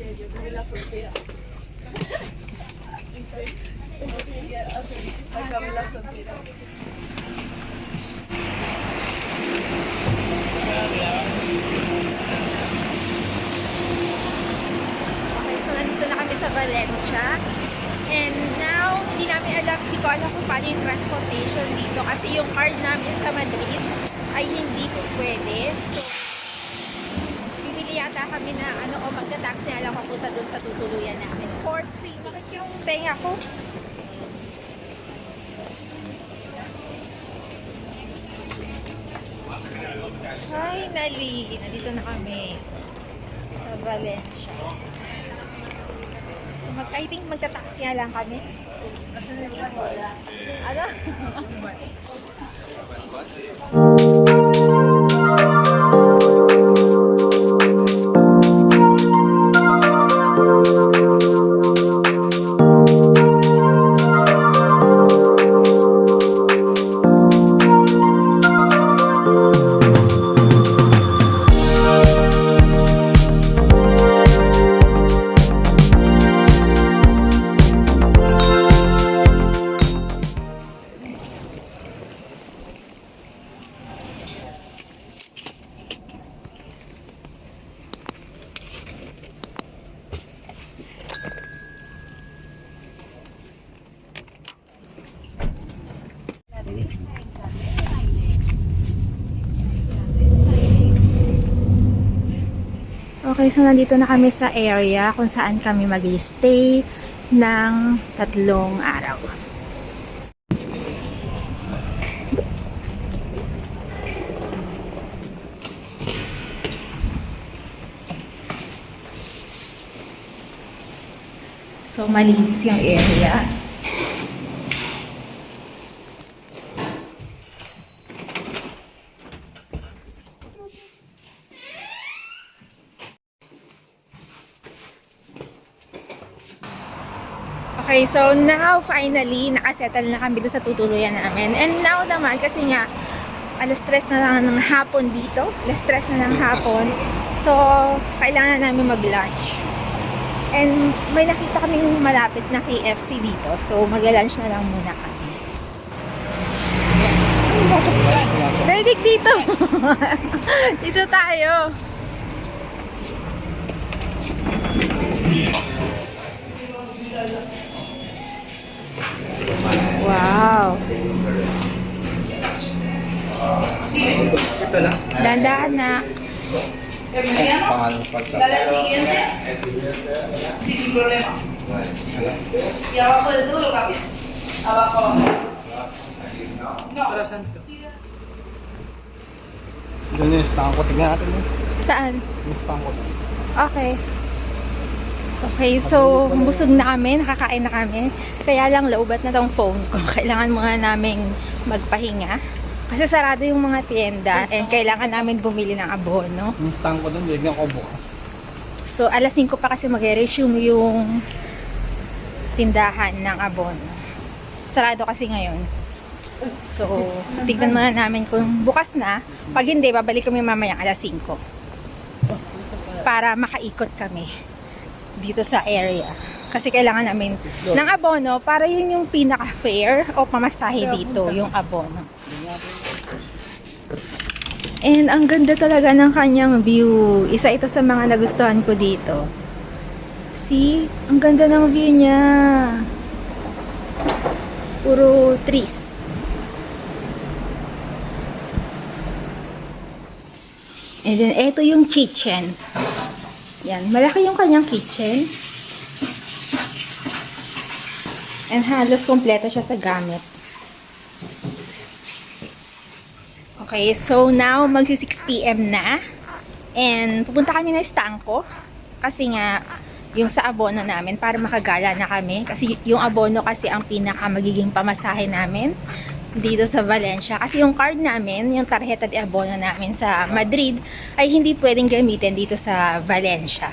So nandito na kami sa Valencia. And now, hindi ko alam kung paano yung transportation dito kasi yung card namin sa Madrid ay hindi po pwede. So, bibili yata kami na magta-taxi na lang papunta dun sa tutuluyan namin. For free. Bakit yung tenga ko? Finally, nandito na kami sa Valencia. So, I think magta-taxi na lang kami. Ano? Okay, so nandito na kami sa area kung saan kami mag-stay ng 3 araw. So, malinis yung area. Okay, so now finally nakasettle na kami doon sa tutuluyan namin. And now naman kasi nga alas 3 na lang ng hapon dito. Alas 3 na ng hapon. So kailangan namin mag-lunch. And may nakita kaming malapit na KFC dito. So mag-lunch na lang muna kami. Ready dito. Dito tayo. Wow. Ito lang. Dandahan na. Dale siguiente. Sí, sin problema. Y abajo de todo lo cambias. Abajo, abajo. No. Para saan to? Doon yung stangkot. Tignan natin yun. Saan? Yung stangkot. Okay. Okay, so busog na kami, nakakain na kami. Kaya lang laubat na tong phone ko. Kailangan muna naming magpahinga. Kasi sarado yung mga tienda and kailangan namin bumili ng abono. Yung stangkot doon, bigyan ko bukas. So alas 5 pa kasi mag-resume yung tindahan ng abono. Sarado kasi ngayon. So tignan muna namin kung bukas na. Pag hindi, babalik kami mamaya alas 5. Para makaikot kami dito sa area. Kasi kailangan namin ng abono para yun yung pinaka-fair o pamasahe dito, yung abono. And ang ganda talaga ng kanyang view. Isa ito sa mga nagustuhan ko dito. See? Ang ganda ng view niya. Puro trees. And then, ito yung kitchen. Yan. Malaki yung kanyang kitchen. And halos kompleto siya sa gamit. Okay, so now magsi 6 PM na. And pupunta kami na Stanco. Kasi nga, yung sa abono namin, para makagala na kami. Kasi yung abono kasi ang pinaka magiging pamasahe namin dito sa Valencia. Kasi yung card namin, yung tarjeta de abono namin sa Madrid, ay hindi pwedeng gamitin dito sa Valencia.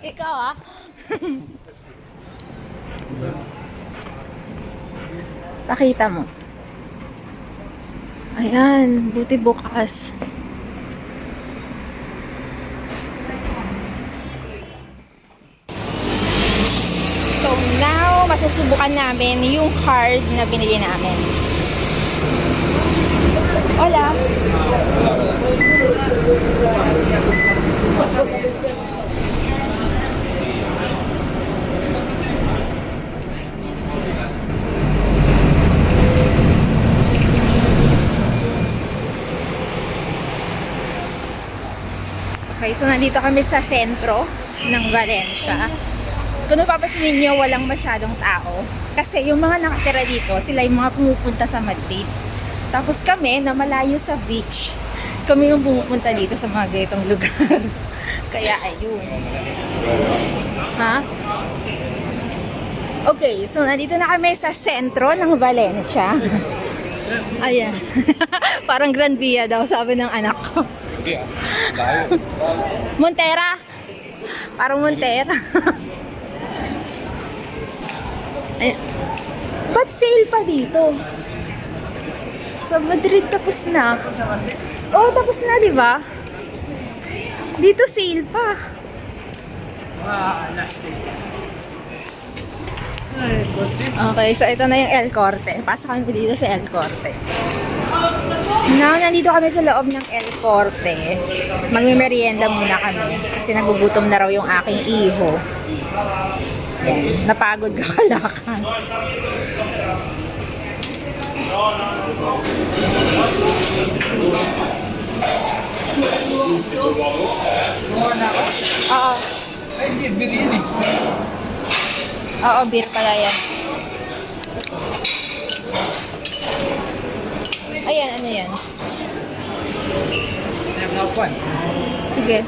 Ikaw ah. Pakita mo. Ayan, buti bukas. So now, masusubukan namin yung card na binili namin. Hola. Okay, so nandito kami sa sentro ng Valencia. Kung napapansin ninyo, walang masyadong tao. Kasi yung mga nakatira dito, sila yung mga pumupunta sa Madrid. Tapos kami, na malayo sa beach, kami yung pumupunta dito sa mga ganitong lugar. Kaya ayun. Ha? Okay, so nandito na kami sa sentro ng Valencia. Ayan. Parang Grand Via daw, sabi ng anak ko. Montera. Parang Montera. Ayan. Ba't sale pa dito? Sa Madrid tapos na. Oh, tapos na, di ba? Dito sale pa. Okay, so ito na yung El Corte. Pasok kami dito sa El Corte. Now, nandito kami sa loob ng El Corte. Magmimerienda muna kami kasi nagugutom na raw yung aking iho. Yan, napagod kakalakan. Oo. Ay, hindi, birin eh. Oo, beer pala yan. Ayan, ano yan? Naglapan. Sige.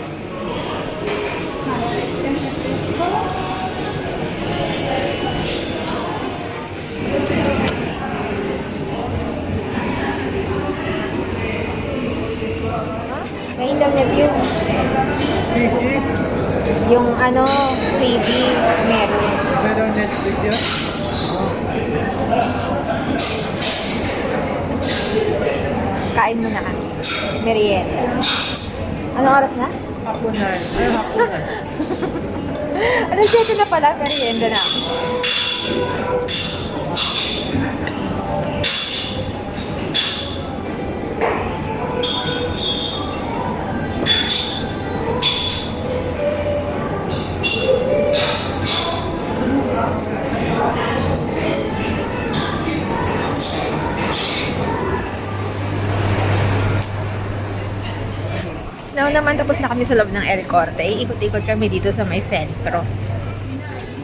May internet yun. Yung ano, freebie, meron. Meron Netflix yun? Kain mo na ka. Merienda. Anong oras na? Hapunan. Ay, hapunan. Alas 7 na pala, merienda na. Now naman, tapos na kami sa loob ng El Corte. Ikot-ikot kami dito sa may sentro.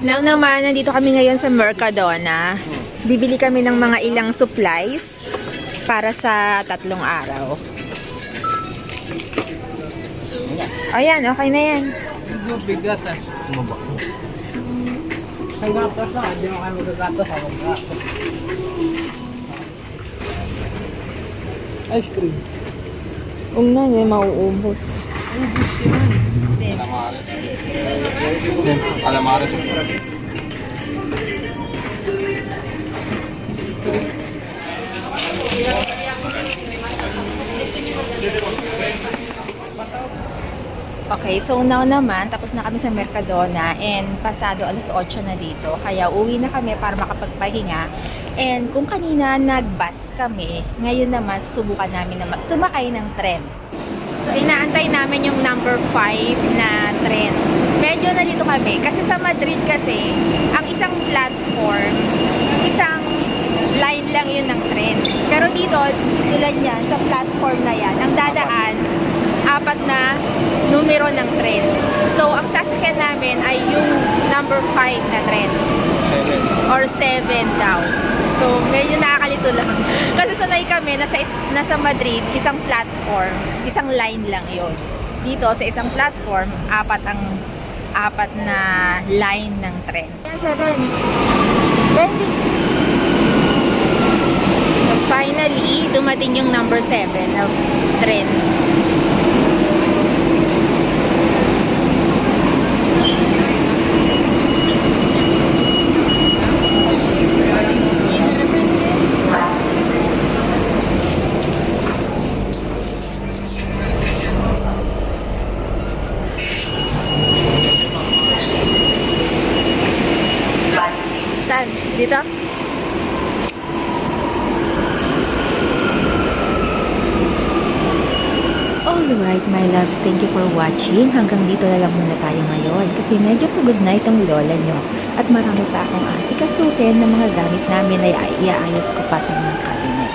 Now naman, nandito kami ngayon sa Mercadona. Bibili kami ng mga ilang supplies para sa 3 araw. Ayan, okay na yan. Medyo bigat ah. Tumaba. Sa gatos na, hindi mo kayo magagatos. Ako magatos. Ice cream. Huwag na, hindi mauubos. Calamares. Okay, so now naman, tapos na kami sa Mercadona and pasado alas 8 na dito. Kaya uwi na kami para makapagpahinga. And kung kanina nag-bus kami, ngayon naman subukan namin na sumakay ng tren. So inaantay namin yung number 5 na tren. Medyo nalito kami kasi sa Madrid kasi ang isang platform, isang line lang yun ng tren. Pero dito, tulad yan, sa platform na yan, ang dadaan 4 na numero ng tren. So, ang sasakyan namin ay yung number 5 na tren. 7. Or 7 daw. So, medyo nakakalito lang. Kasi sanay kami, nasa Madrid, isang platform, isang line lang yon. Dito, sa isang platform, 4 na line ng tren. 7. 20. So, finally, dumating yung number 7 na tren. Alright, my loves, thank you for watching. Hanggang dito na lang muna tayo ngayon kasi medyo pagod na itong lola nyo. At marami pa akong asikasuhin na mga gamit namin ay iaayos ko pa sa mga cabinet.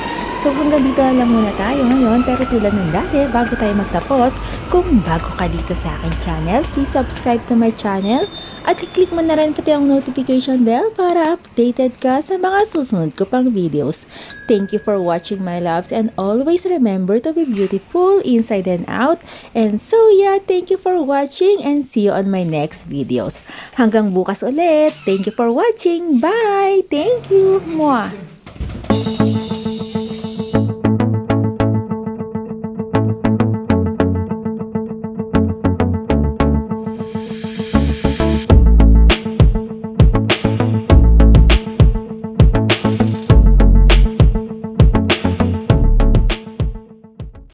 So hanggang dito na lang muna tayo ngayon, pero tulad ng dati, bago tayo magtapos, kung bago ka dito sa akin channel, please subscribe to my channel at i-click mo na rin pati ang notification bell para updated ka sa mga susunod ko pang videos. Thank you for watching, my loves, and always remember to be beautiful inside and out. And so yeah, thank you for watching and see you on my next videos. Hanggang bukas ulit. Thank you for watching. Bye! Thank you! Mwah!